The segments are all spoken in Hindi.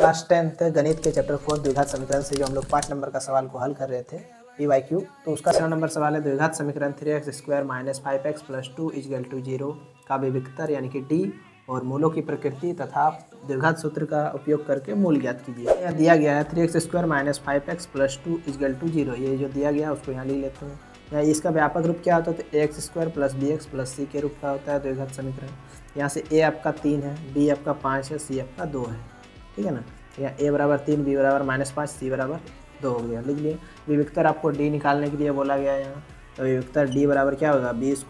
क्लास 10th गणित के चैप्टर 4 द्विघात समीकरण से जो हम लोग 5 नंबर का सवाल को हल कर रहे थे PYQ, तो उसका 7 नंबर सवाल है द्विघात समीकरण 3x² - 5x + 2 = 0 का विविक्तर यानी कि D और मूलों की प्रकृति तथा द्विघात सूत्र का उपयोग करके मूल ज्ञात कीजिए। यहाँ दिया गया है 3x² - 5x + 2 = 0। ये जो दिया गया है उसको यहाँ लिख लेते हैं। यहाँ इसका व्यापक रूप क्या होता है तो ax² + bx + c के रूप का होता है द्विघात समीकरण। यहाँ से a आपका 3 है, b आपका 5 है, c आपका 2 है, ठीक है ना। यहाँ a बराबर 3, b बराबर -5, c बराबर 2 हो गया। लिख लिए। विविक्तर आपको d निकालने के लिए बोला गया है यहाँ, तो विविक्तर d बराबर क्या होगा b² -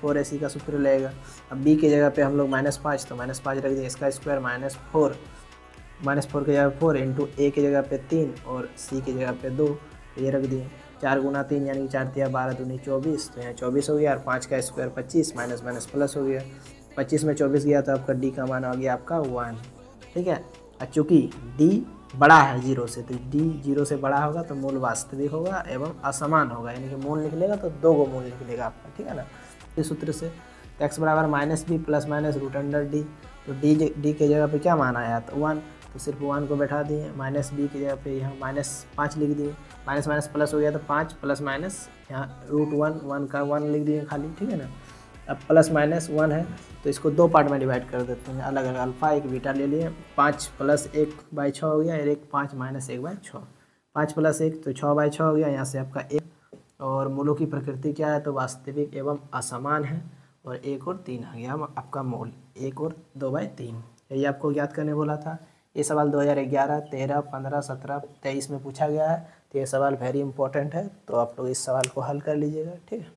4ac का सूत्र लगेगा। अब b की जगह पे हम लोग -5 तो -5 रख दिए, इसका स्क्वायर -4 की जगह 4 इंटू a की जगह पे 3 और c की जगह पे 2, तो ये रख दिए। 4 गुना 3 यानी कि 4 × 12 = 24, तो यहाँ 24 हो गया और 5 का स्क्वायर 25 माइनस माइनस प्लस हो गया। 25 में 24 गया तो आपका d का मान आ गया आपका 1, ठीक है। और चूँकि d बड़ा है 0 से, तो d 0 से बड़ा होगा तो मूल वास्तविक होगा एवं असमान होगा, यानी कि मूल निकलेगा तो 2 गो मूल निकलेगा आपका, ठीक है ना। इस सूत्र से x बराबर -b प्लस माइनस √d, तो d के जगह पे क्या मान आया तो 1, तो सिर्फ 1 को बैठा दिए। -b की जगह पे यहाँ -5 लिख दिए, माइनस माइनस प्लस हो गया तो 5 प्लस माइनस यहाँ √1 का 1 लिख दिए खाली, ठीक है ना। अब प्लस माइनस 1 है तो इसको 2 पार्ट में डिवाइड कर देते हैं, अलग अलग अल्फ़ा एक बीटा ले लिए। 5 + 1/6 हो गया और एक 5 - 1/6, 5 + 1 तो 6/6 हो गया। यहाँ से आपका 1 और मूलों की प्रकृति क्या है तो वास्तविक एवं असमान है, और 1 और 3 आ गया आपका मूल, 1 और 2/3। यही आपको ज्ञात करने बोला था। ये सवाल 2011, 13, 15, 17, 23 में पूछा गया है, तो ये सवाल वेरी इंपॉर्टेंट है, तो आप लोग इस सवाल को हल कर लीजिएगा, ठीक है।